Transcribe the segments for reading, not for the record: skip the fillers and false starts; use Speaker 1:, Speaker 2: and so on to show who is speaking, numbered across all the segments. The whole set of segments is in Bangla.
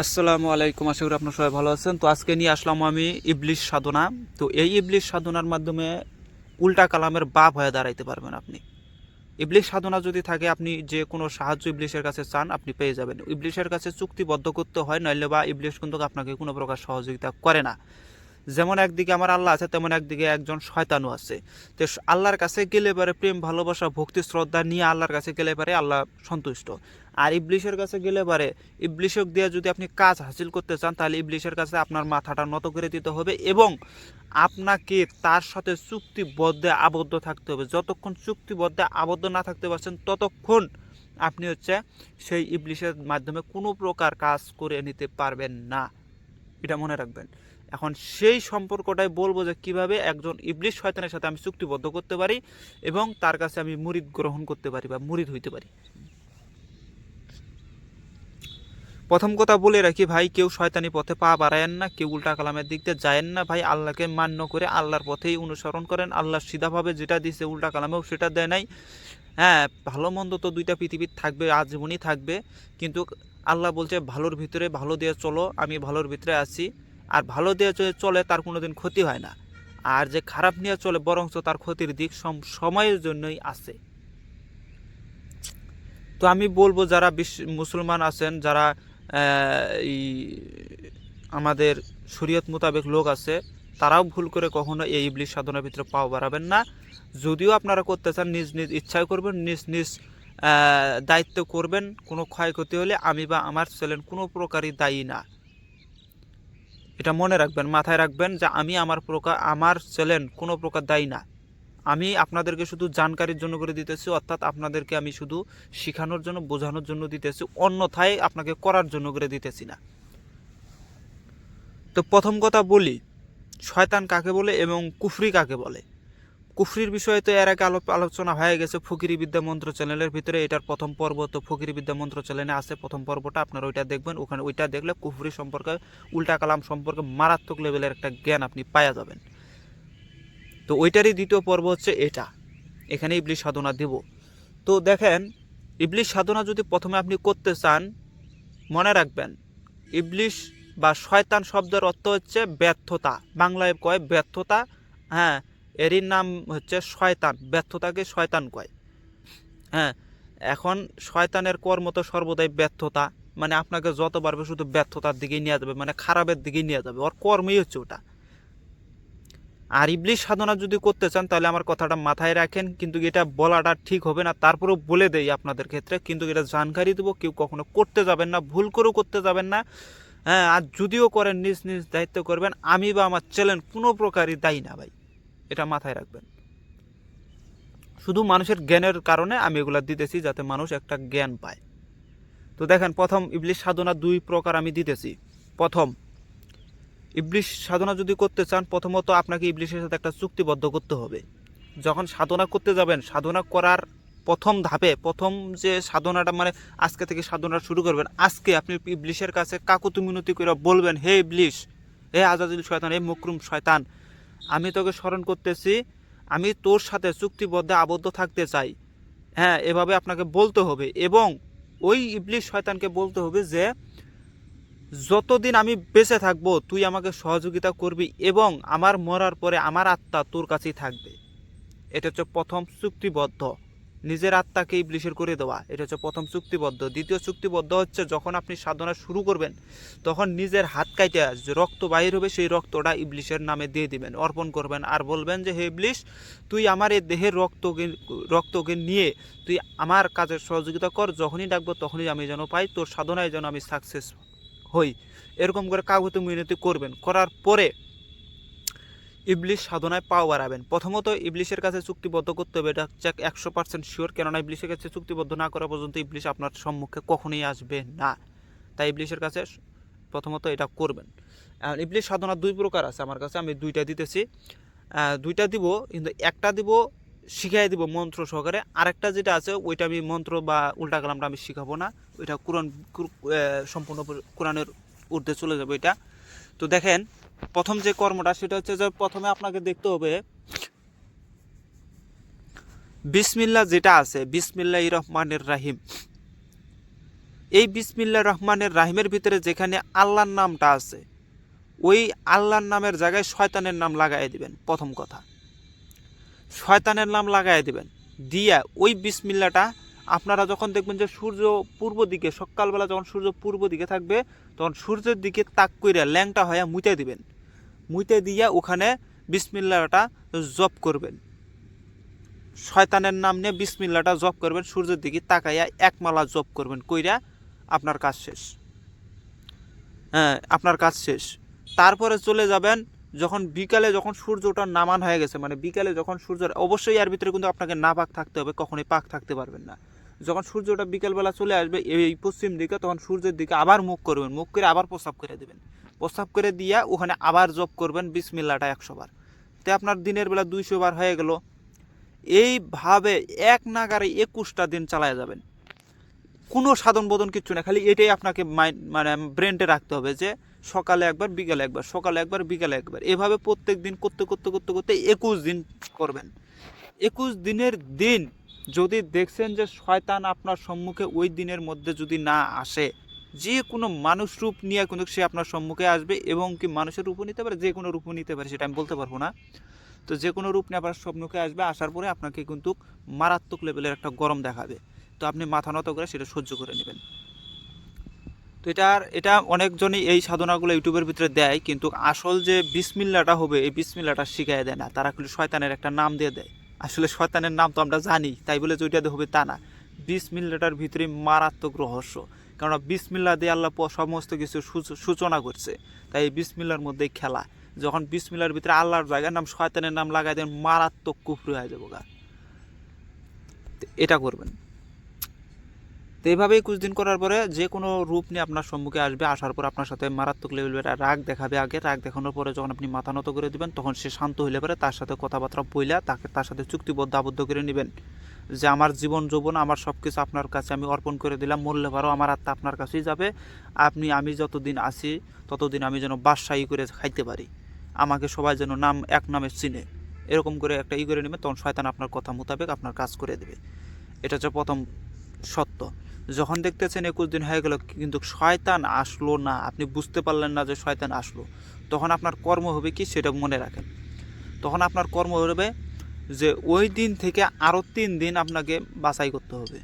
Speaker 1: আসসালামু আলাইকুম, আশা করি আপনার সবাই ভালো আছেন। তো আজকে নিয়ে আসলাম আমি ইবলিশ সাধনা। তো এই ইবলিশ সাধনার মাধ্যমে উল্টা কালামের বাপ হয়ে দাঁড়াইতে পারবেন আপনি। ইবলিশ সাধনা যদি থাকে, আপনি যে কোনো সাহায্য ইবলিশের কাছে চান, আপনি পেয়ে যাবেন। ইবলিশের কাছে চুক্তিবদ্ধ করতে হয়, নইলে বা ইবলিশ কিন্তু আপনাকে কোনো প্রকার সহযোগিতা করে না। যেমন একদিকে আমার আল্লাহ আছে, তেমন একদিকে একজন শয়তানও আছে। তো আল্লাহর কাছে গেলে পারে প্রেম ভালোবাসা ভক্তি শ্রদ্ধা নিয়ে আল্লাহর কাছে গেলে পারে আল্লাহ সন্তুষ্ট। আর ইবলিশের কাছে গেলে পারে ইবলিশক দিয়ে যদি আপনি কাজ হাসিল করতে চান, তাহলে ইবলিশের কাছে আপনার মাথাটা নত করে দিতে হবে এবং আপনাকে তার সাথে চুক্তিবদ্ধে আবদ্ধ থাকতে হবে। যতক্ষণ চুক্তিবদ্ধে আবদ্ধ না থাকতে পারছেন, ততক্ষণ আপনি সেই ইবলিশের মাধ্যমে কোনো প্রকার কাজ করে নিতে পারবেন না। এটা মনে রাখবেন। এখন সেই সম্পর্কটাই বলবো যে কিভাবে একজন ইবলিশ শয়তানের সাথে আমি চুক্তিবদ্ধ করতে পারি এবং তার কাছে আমি মুরিদ গ্রহণ করতে পারি বা মুরিদ হইতে পারি। প্রথম কথা বলে রাখি ভাই, কেউ শয়তানি পথে পা বাড়ায়েন না, কেউ উল্টা কালামের দিক দিয়ে যায়েন না ভাই। আল্লাহকে মান্য করে আল্লাহর পথেই অনুসরণ করেন। আল্লাহ সিধাভাবে যেটা দিছে উল্টা কালামেও সেটা দেয় নাই। হ্যাঁ, ভালো মন্দ তো দুইটা পৃথিবীর থাকবে, আজীবনই থাকবে, কিন্তু আল্লাহ বলছে ভালোর ভিতরে ভালো দিয়ে চলো, আমি ভালোর ভিতরে আছি। আর ভালো দিয়ে চলে তার কোনোদিন ক্ষতি হয় না, আর যে খারাপ নিয়ে চলে বরঞ্চ তার ক্ষতির দিক সময়ের জন্যই আছে। তো আমি বলবো যারা মুসলমান আছেন, যারা এই আমাদের শরীয়ত মোতাবেক লোক আছে, তারাও ভুল করে কখনো এই ইবলিশ সাধনার ভিতরে পাও বাড়াবেন না। যদিও আপনারা করতে চান, নিজ নিজ ইচ্ছায় করবেন, নিজ নিজ দায়িত্ব করবেন। কোনো ক্ষয়ক্ষতি হলে আমি বা আমার ছেলে কোনো প্রকারই দায়ী না। এটা মনে রাখবেন, মাথায় রাখবেন যে আমি আমার ছেলে কোনো প্রকার দায়ী না। আমি আপনাদেরকে শুধু জানকারির জন্য করে দিতেছি, অর্থাৎ আপনাদেরকে আমি শুধু শেখানোর জন্য বোঝানোর জন্য দিতেছি, অন্যথায় আপনাকে করার জন্য করে দিতেছি না। তো প্রথম কথা বলি, শয়তান কাকে বলে এবং কুফরি কাকে বলে। কুফরির বিষয়ে তো এর আগে আলোচনা হয়ে গেছে ফকিরি বিদ্যা মন্ত্র চ্যানেলের ভিতরে। এটার প্রথম পর্ব তো ফকিরি বিদ্যা মন্ত্র চ্যানেলে আছে, প্রথম পর্বটা আপনারা ওইটা দেখবেন। ওখানে ওইটা দেখলে কুফরি সম্পর্কে, উল্টা কালাম সম্পর্কে মারাত্মক লেভেলের একটা জ্ঞান আপনি পাওয়া যাবেন। তো ওইটারই দ্বিতীয় পর্ব হচ্ছে এটা, এখানে ইবলিশ সাধনা দেব। তো দেখেন, ইবলিশ সাধনা যদি প্রথমে আপনি করতে চান, মনে রাখবেন ইবলিশ বা শয়তান শব্দের অর্থ হচ্ছে ব্যর্থতা, বাংলায় কয় ব্যর্থতা। হ্যাঁ, এরই নাম হচ্ছে শয়তান, ব্যর্থতাকে শয়তান কয়। হ্যাঁ, এখন শয়তানের কর্ম তো সর্বদাই ব্যর্থতা, মানে আপনাকে যত পারবে শুধু ব্যর্থতার দিকেই নিয়ে যাবে, মানে খারাপের দিকেই নিয়ে যাবে, ওর কর্মই হচ্ছে ওটা। আর ইবলিশ সাধনা যদি করতে চান, তাহলে আমার কথাটা মাথায় রাখেন, কিন্তু এটা বলাটা ঠিক হবে না, তারপরেও বলে দেই আপনাদের ক্ষেত্রে, কিন্তু এটা জানকারি দেবো। কেউ কখনো করতে যাবেন না, ভুল করেও করতে যাবেন না। হ্যাঁ, আর যদিও করেন নিজ নিজ দায়িত্ব করবেন, আমি বা আমার চ্যানেল কোনো প্রকারই দায়ী না ভাই, এটা মাথায় রাখবেন। শুধু মানুষের জ্ঞানের কারণে আমি এগুলো দিতেছি, যাতে মানুষ একটা জ্ঞান পায়। তো দেখেন, প্রথম ইবলিশ সাধনা দুই প্রকার আমি দিতেছি। প্রথম, ইবলিশ সাধনা যদি করতে চান, প্রথমত আপনাকে ইবলিশের সাথে একটা চুক্তিবদ্ধ করতে হবে। যখন সাধনা করতে যাবেন, সাধনা করার প্রথম ধাপে, প্রথম যে সাধনাটা, মানে আজকে থেকে সাধনা শুরু করবেন, আজকে আপনি ইবলিশের কাছে কাকুতি মিনতি করে বলবেন, হে ইবলিশ, হে আজাজিল শয়তান, হে মুকরুম শয়তান, আমি তোকে স্মরণ করতেছি, আমি তোর সাথে চুক্তিবদ্ধে আবদ্ধ থাকতে চাই। হ্যাঁ, এভাবে আপনাকে বলতে হবে এবং ওই ইবলিশ শয়তানকে বলতে হবে যে যতদিন আমি বেঁচে থাকবো তুই আমাকে সহযোগিতা করবি এবং আমার মরার পরে আমার আত্মা তোর কাছেই থাকবে। এটা হচ্ছে প্রথম চুক্তিবদ্ধ, নিজের আত্মাকে ইবলিশের করে দেওয়া, এটা হচ্ছে প্রথম চুক্তিবদ্ধ। দ্বিতীয় চুক্তিবদ্ধ হচ্ছে, যখন আপনি সাধনা শুরু করবেন, তখন নিজের হাত কাইটে যে রক্ত বাহির হবে, সেই রক্তটা ইবলিশের নামে দিয়ে দিবেন, অর্পণ করবেন, আর বলবেন যে হে ইবলিশ, তুই আমার এই দেহের রক্তকে নিয়ে তুই আমার কাজের সহযোগিতা কর, যখনই ডাকবো তখনই আমি যেন পাই, তোর সাধনায় যেন আমি সাকসেস হই। এরকম করে কাগজে মিনতি করবেন। করার পরে ইবলিশ সাধনায় পাও বাড়াবেন। প্রথমত ইবলিশের কাছে চুক্তিবদ্ধ করতে হবে, এটা 100% শিওর, কেননা ইবলিশের কাছে চুক্তিবদ্ধ না করা পর্যন্ত ইবলিশ আপনার সম্মুখে কখনোই আসবে না। তাই ইবলিশের কাছে প্রথমত এটা করবেন। ইবলিশ সাধনা দুই প্রকার আছে আমার কাছে, আমি দুইটা দিতেছি। দুইটা দিব, কিন্তু একটা দিব শিখাই দিব মন্ত্র সহকারে, আরেকটা যেটা আছে ওইটা আমি মন্ত্র বা উল্টা কালামটা আমি শিখাবো না, ওইটা সম্পূর্ণ কোরআনের ঊর্ধ্বে চলে যাবে এটা। তো দেখেন, প্রথম যে কর্মটা সেটা হচ্ছে যে প্রথমে আপনাকে দেখতে হবে বিসমিল্লাহ যেটা আছে, বিসমিল্লাহির রহমানির রাহিম, এই বিসমিল্লাহির রহমানির রাহিমের ভিতরে যেখানে আল্লাহর নামটা আছে, ওই আল্লাহর নামের জায়গায় শয়তানের নাম লাগাই দিবেন। প্রথম কথা, শয়তানের নাম লাগাই দিবেন। দিয়া ওই বিসমিল্লাটা আপনারা যখন দেখবেন যে সূর্য পূর্ব দিকে, সকালবেলা যখন সূর্য পূর্ব দিকে থাকবে, তখন সূর্যের দিকে তাক কইরা ল্যাংটা হয়ে মুইতে দিবেন। মুইতে দিয়া ওখানে বিসমিল্লাটা জপ করবেন। শয়তানের নাম নিয়ে বিসমিল্লাটা জপ করবেন, সূর্যের দিকে তাকাইয়া এক মালা জপ করবেন, কইরা আপনার কাজ শেষ। হ্যাঁ, আপনার কাজ শেষ। তারপরে চলে যাবেন যখন বিকালে, যখন সূর্যটা নামান হয়ে গেছে, মানে বিকালে যখন সূর্যের, অবশ্যই এর ভিতরে কিন্তু আপনাকে না পাক থাকতে হবে, কখনোই পাক থাকতে পারবেন না। যখন সূর্যটা বিকালবেলা চলে আসবে এই পশ্চিম দিকে, তখন সূর্যের দিকে আবার মুখ করবেন, মুখ করে আবার প্রস্রাব করে দেবেন। প্রস্রাব করে দিয়া ওখানে আবার জপ করবেন বিসমিল্লাটা 100 বার। তো আপনার দিনের বেলা 200 বার হয়ে গেল। এইভাবে এক নাগারে 21টা দিন চালায় যাবেন। কোনো সাধন বোধন কিচ্ছু না, খালি এটাই আপনাকে মানে ব্রেনটে রাখতে হবে যে সকালে একবার, বিকালে একবার, সকালে একবার, বিকালে একবার। এভাবে প্রত্যেক দিন করতে করতে করতে করতে 21 দিন করবেন। 21 দিনের দিন যদি দেখছেন যে শয়তান আপনার সম্মুখে ওই দিনের মধ্যে যদি না আসে, যে কোনো মানুষ রূপ নিয়ে কিন্তু সে আপনার সম্মুখে আসবে, এবং কি মানুষের রূপও নিতে পারে, যে কোনো রূপও নিতে পারে, সেটা আমি বলতে পারবো না। তো যে কোনো রূপ নিয়ে আপনার সম্মুখে আসবে, আসার পরে আপনাকে কিন্তু মারাত্মক লেভেলের একটা গরম দেখাবে। তো আপনি মাথা নত করে সেটা সহ্য করে নেবেন। তো এটা অনেকজনই এই সাধনাগুলো ইউটিউবের ভিতরে দেয়, কিন্তু আসল যে বিসমিল্লাটা হবে, এই বিসমিল্লাটা শিখাই দেয় না তারা, কিন্তু শয়তানের একটা নাম দিয়ে দেয়। আসলে শয়তানের নাম তো আমরা জানি, তাই বলে যে ওইটা হবে তা না। বিসমিল্লাটার ভিতরে মারাত্মক রহস্য, কারণ বিসমিল্লা দিয়ে আল্লাহ সমস্ত কিছু সূচনা করছে। তাই এই বিসমিল্লার মধ্যেই খেলা। যখন বিসমিল্লার ভিতরে আল্লাহর জায়গার নাম, শয়তানের নাম লাগাই দেন, মারাত্মক কুফরি হয়ে যাবো গা। এটা করবেন। তো এইভাবেই কিছুদিন করার পরে যে কোনো রূপ নিয়ে আপনার সম্মুখে আসবে, আসার পর আপনার সাথে মারাত্মক লেভেলের রাগ দেখাবে। আগে রাগ দেখানোর পরে যখন আপনি মাথা নত করে দেবেন, তখন সে শান্ত হইলে পরে তার সাথে কথাবার্তা বইলা তার সাথে চুক্তিবদ্ধ আবদ্ধ করে নেবেন যে আমার জীবন যৌবন, আমার সব কিছু আপনার কাছে আমি অর্পণ করে দিলাম, মরলে পারো আমার আত্মা আপনার কাছেই যাবে। আমি যতদিন আছি ততদিন আমি যেন বাদশাহী করে খাইতে পারি, আমাকে সবাই যেন এক নামে চিনে, এরকম করে একটা করে নেবে। তখন শয়তান আপনার কথা মোতাবেক আপনার কাজ করে দেবে। এটা হচ্ছে প্রথম সত্য। যখন দেখতেছেন 21 দিন হয়ে গেল কিন্তু শয়তান আসলো না, আপনি বুঝতে পারলেন না যে শয়তান আসলো, তখন আপনার কর্ম হবে কি সেটা মনে রাখেন। তখন আপনার কর্ম হবে যে ওই দিন থেকে আরও 3 দিন আপনাকে বাছাই করতে হবে।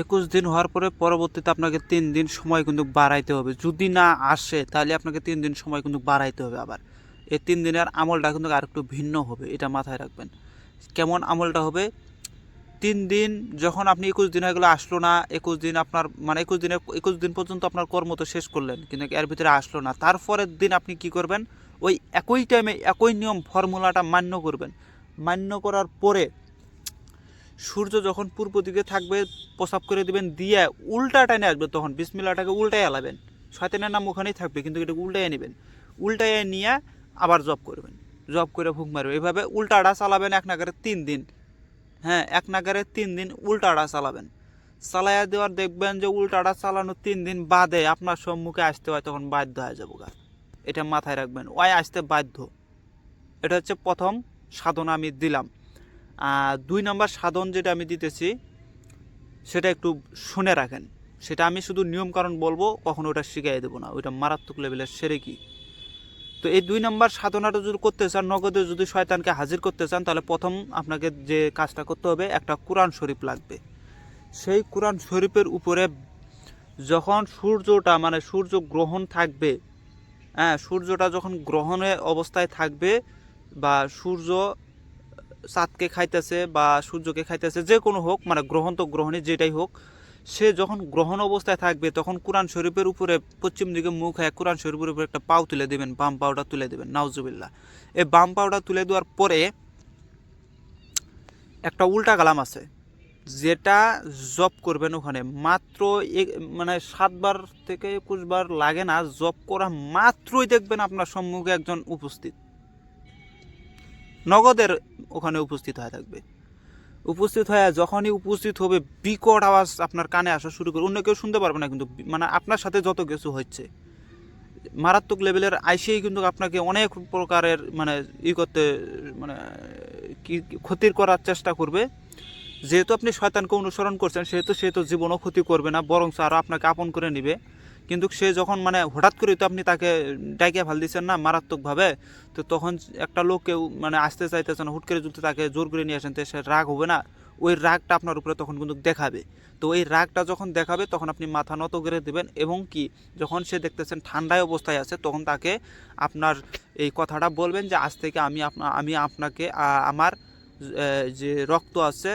Speaker 1: 21 দিন হওয়ার পরে পরবর্তীতে আপনাকে 3 দিন সময় কিন্তু বাড়াইতে হবে। যদি না আসে তাহলে আপনাকে 3 দিন সময় কিন্তু বাড়াইতে হবে আবার। এই 3 দিনের আমলটা কিন্তু আর একটু ভিন্ন হবে, এটা মাথায় রাখবেন। কেমন আমলটা হবে? 3 দিন যখন আপনি 21 দিন হয়ে গেলো আসলো না, 21 দিন আপনার মানে 21 দিন পর্যন্ত আপনার কর্ম তো শেষ করলেন, কিন্তু এর ভিতরে আসলো না, তারপরের দিন আপনি কি করবেন? ওই একই টাইমে একই নিয়ম ফর্মুলাটা মান্য করবেন। মান্য করার পরে সূর্য যখন পূর্ব দিকে থাকবে, প্রসাব করে দিবেন, দিয়ে উল্টা টাইনে আসবে, তখন বিসমিল্লাহটাকে উল্টায় আলাবেন। শয়তানের নাম ওখানেই থাকবে, কিন্তু এটা উল্টায় নেবেন। উল্টায় নিয়ে আবার জব করবেন, জব করে ফুঁক মারবে। এভাবে উল্টাটা চালাবেন এক নাগারে 3 দিন। হ্যাঁ, এক নাগারে 3 দিন উল্টাটা চালাবেন। চালাইয়া দেওয়ার দেখবেন যে উল্টাটা চালানো 3 দিন বাদে আপনার সম্মুখে আসতে হয়, তখন বাধ্য হয়ে যাবো গা। এটা মাথায় রাখবেন, ওই আসতে বাধ্য। এটা হচ্ছে প্রথম সাধনা আমি দিলাম। 2 নম্বর সাধন যেটা আমি দিতেছি সেটা একটু শুনে রাখেন। সেটা আমি শুধু নিয়মকানুন বলবো, কখনো ওটা শিখিয়ে দেবো না, ওইটা মারাত্মক লেভেলের সেরেকি। তো এই 2 নম্বর সাধনাটা যদি করতে চান, নগদে যদি শয়তানকে হাজির করতে চান, তাহলে প্রথম আপনাকে যে কাজটা করতে হবে, একটা কোরআন শরীফ লাগবে। সেই কোরআন শরীফের উপরে যখন সূর্যটা মানে সূর্য গ্রহণ থাকবে, হ্যাঁ, সূর্যটা যখন গ্রহণে অবস্থায় থাকবে, বা সূর্য চাঁদকে খাইতেছে বা সূর্যকে খাইতেছে, যে কোনো হোক, মানে গ্রহণ তো গ্রহণে যেটাই হোক, সে যখন গ্রহণ অবস্থায় থাকবে, তখন কোরআন শরীফের উপরে পশ্চিম দিকে মুখ হয়ে কোরআন শরীফের উপরে একটা পাও তুলে দেবেন, বাম পাওটা তুলে দেবেন, নাউজুবিল্লাহ। এই বাম পাওটা তুলে দেওয়ার পরে একটা উল্টা কালাম আছে, যেটা জপ করবেন ওখানে মাত্র মানে 7 বার থেকে 21 বার লাগে না, জপ করা মাত্রই দেখবেন আপনার সম্মুখে একজন উপস্থিত, নগদের ওখানে উপস্থিত হয়ে থাকবে। উপস্থিত হয়ে যখনই উপস্থিত হবে, বিকট আওয়াজ আপনার কানে আসা শুরু করে, অন্য কেউ শুনতে পারবে না, কিন্তু মানে আপনার সাথে যত কিছু হচ্ছে মারাত্মক লেভেলের আইসেই কিন্তু আপনাকে অনেক প্রকারের মানে করতে, মানে কি ক্ষতির করার চেষ্টা করবে। যেহেতু আপনি শয়তানকে অনুসরণ করছেন সেহেতু সে তো জীবনও ক্ষতি করবে না, বরং আরও আপনাকে আপন করে নেবে। কিন্তু সে যখন মানে হঠাৎ করে তো আপনি তাকে ডাইকে ফেল দিচ্ছেন না মারাত্মকভাবে, তো তখন একটা লোক কেউ মানে আসতে চাইতেছে না, হুট করে যদি তাকে জোর করে নিয়ে আসেন তো সে রাগ হবে না, ওই রাগটা আপনার উপরে তখন কিন্তু দেখাবে। তো এই রাগটা যখন দেখাবে তখন আপনি মাথা নত করে দেবেন, এবং কি যখন সে দেখতেছেন ঠান্ডায় অবস্থায় আছে তখন তাকে আপনার এই কথাটা বলবেন যে আজ থেকে আমি আপনাকে আমার যে রক্ত আছে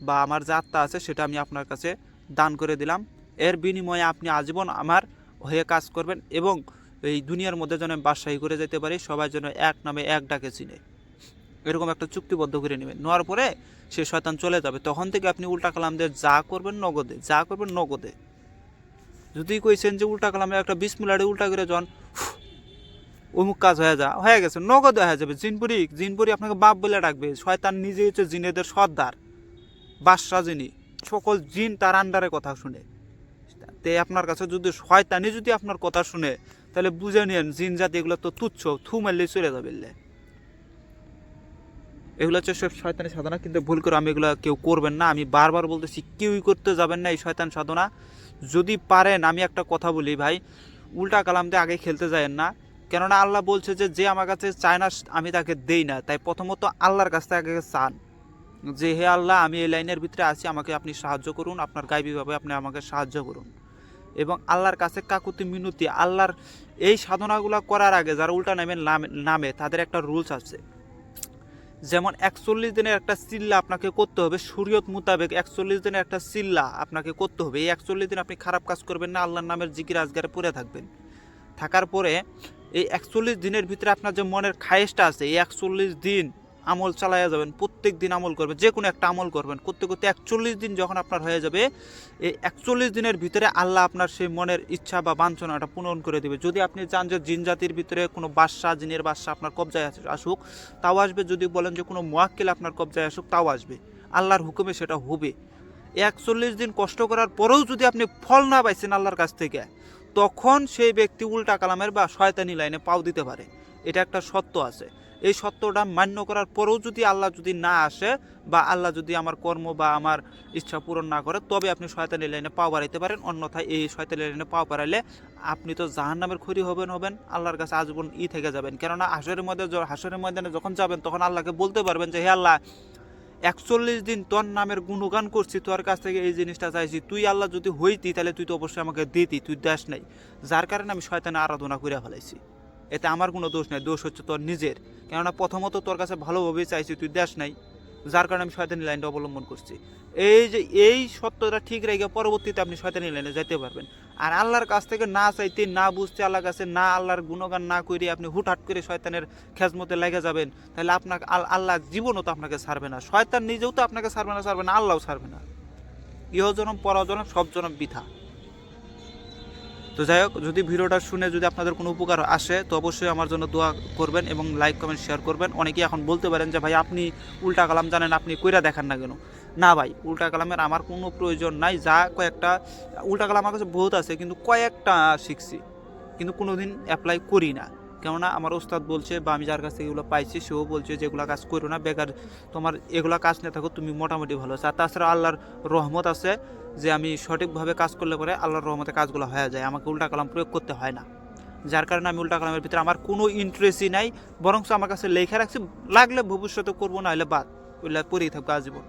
Speaker 1: বা আমার যা আত্মা আছে সেটা আমি আপনার কাছে দান করে দিলাম, এর বিনিময়ে আপনি আজীবন আমার হয়ে কাজ করবেন, এবং এই দুনিয়ার মধ্যে যেন আমি বাদশাহী করে যেতে পারি, সবাই যেন এক নামে এক ডাকে চিনে, এরকম একটা চুক্তিবদ্ধ করে নেবেন। নেওয়ার পরে সে শয়তান চলে যাবে, তখন থেকে আপনি উল্টা কালাম দিয়ে যা করবেন নগদে, যা করবেন নগদে। যদি কইছেন যে উল্টা কালামে একটা বিসমিল্লাহে উল্টা করে যখন অমুক কাজ হয়ে গেছে, নগদে হয়ে যাবে। জিনপুরি আপনাকে বাপ বলে ডাকবে। শয়তান নিজে হচ্ছে জিনেদের সর্দার, বাদশাহ যিনি, সকল জিন তার আন্ডারে কথা শুনে। তে আপনার কাছে যদি শয়তানি যদি আপনার কথা শুনে তাহলে বুঝে নিন জিন জাতি এগুলো তো তুচ্ছ, থু মারলেই চলে যাবে। এগুলো হচ্ছে সব শয়তানি সাধনা, কিন্তু ভুল করে আমি এগুলো কেউ করবেন না। আমি বারবার বলতেছি কেউই করতে যাবেন না এই শয়তান সাধনা। যদি পারেন, আমি একটা কথা বলি ভাই, উল্টা কালাম দিয়ে আগে খেলতে যায়েন না, কেননা আল্লাহ বলছে যে আমার কাছে চায় না আমি তাকে দেই না। তাই প্রথমত আল্লাহর কাছ থেকে আগে চান যে হে আল্লাহ, আমি এই লাইনের ভিতরে আছি, আমাকে আপনি সাহায্য করুন, আপনার গায়বীভাবে আপনি আমাকে সাহায্য করুন। এবং আল্লাহর কাছে কাকুতি মিনতি, আল্লাহর এই সাধনাগুলো করার আগে যারা উল্টা নামে তাদের একটা রুলস আছে। যেমন 41 দিনের একটা চিল্লা আপনাকে করতে হবে, শরীয়ত মোতাবেক 41 দিনের একটা চিল্লা আপনাকে করতে হবে। এই 41 দিন আপনি খারাপ কাজ করবেন না, আল্লাহর নামের জিকির আজগারে পড়ে থাকবেন। থাকার পরে এই 41 দিনের ভিতরে আপনার যে মনের খায়েশটা আছে, এই 41 দিন আমল চালাইয়া যাবেন, প্রত্যেক দিন আমল করবেন, যে কোনো একটা আমল করবেন, করতে করতে 41 দিন যখন আপনার হয়ে যাবে, এই 41 দিনের ভিতরে আল্লাহ আপনার সেই মনের ইচ্ছা বা বাঞ্ছনাটা পূরণ করে দেবে। যদি আপনি চান যে জিন জাতির ভিতরে কোনো বাদশা, জিনের বাদশা আপনার কবজায় আসুক, তাও আসবে। যদি বলেন যে কোনো মুয়াক্কিল আপনার কবজায় আসুক, তাও আসবে। আল্লাহর হুকুমে সেটা হবে। 41 দিন কষ্ট করার পরেও যদি আপনি ফল না পাইছেন আল্লাহর কাছ থেকে, তখন সেই ব্যক্তি উল্টা কালামের বা শয়তানি লাইনে পাও দিতে পারে। এটা একটা সত্য আছে। এই সত্যটা মান্য করার পরেও যদি আল্লাহ যদি না আসে, বা আল্লাহ যদি আমার কর্ম বা আমার ইচ্ছা পূরণ না করে, তবে আপনি শয়তানি লাইনে পাও বাড়াইতে পারেন। অন্যথায় এই শয়তানি লাইনে পাও বাড়াইলে আপনি তো জাহান্নামের খড়ি হবেন, আল্লাহর কাছে আজীবন থেকে যাবেন। কেননা হাসরের ময়দানে যখন যাবেন তখন আল্লাহকে বলতে পারবেন যে হে আল্লাহ, 41 দিন তোর নামের গুণগান করছি, তোর কাছ থেকে এই জিনিসটা চাইছি, তুই আল্লাহ যদি হইতি তাহলে তুই তো অবশ্যই আমাকে দিতি, তুই দেশ নাই, যার কারণে আমি শয়তানে আরাধনা করে ফেলাইছি। এতে আমার কোনো দোষ নাই, দোষ হচ্ছে তোর নিজের। কেননা প্রথমত তোর কাছে ভালোভাবেই চাইছি, তুই দেশ নাই, যার কারণে আমি শয়তানি লাইনটা অবলম্বন করছি। এই সত্যটা ঠিক রেখে পরবর্তীতে আপনি শয়তানি লাইনে যেতে পারবেন। আর আল্লাহর কাছ থেকে না চাইতে, না বুঝতে, আল্লাহর কাছে না আল্লাহর গুণগান না করে আপনি হুটহাট করে শয়তানের খেজমতে লেগে যাবেন, তাহলে আপনাকে আল্লাহ জীবনও তো আপনাকে ছাড়বে না, শয়তান নিজেও তো আপনাকে ছাড়বে না, আল্লাহও ছাড়বে না। ইহজনম পরজনম সব জনম বৃথা। তো যাই হোক, যদি ভিডিওটা শুনে যদি আপনাদের কোনো উপকার আসে তো অবশ্যই আমার জন্য দোয়া করবেন এবং লাইক কমেন্ট শেয়ার করবেন। অনেকেই এখন বলতে পারেন যে ভাই আপনি উল্টা কালাম জানেন, আপনি কইরা দেখান না কেন? না ভাই, উল্টা কালামের আমার কোনো প্রয়োজন নাই। যা কয়েকটা উল্টা কালাম আমার কাছে বহুত আছে, কিন্তু কয়েকটা শিখছি, কিন্তু কোনোদিন অ্যাপ্লাই করি না। কেননা আমার ওস্তাদ বলছে বা আমি যার কাছ থেকে এগুলো পাইছি সেও বলছে যে এগুলো কাজ করো না, বেকার, তোমার এগুলো কাজ না থাকো, তুমি মোটামুটি ভালো আছে। আর তাছাড়া আল্লাহর রহমত আছে যে আমি সঠিকভাবে কাজ করলে পরে আল্লাহর রহমতে কাজগুলো হয়ে যায়, আমাকে উল্টা কালাম প্রয়োগ করতে হয় না। যার কারণে আমি উল্টা কালামের ভিতরে আমার কোনো ইন্টারেস্টই নাই, বরং আমার কাছে লেখা রাখছি, লাগলে ভবিষ্যতে করবো, না হলে বাদ, ওইগুলো পরেই থাকবো আজীবন।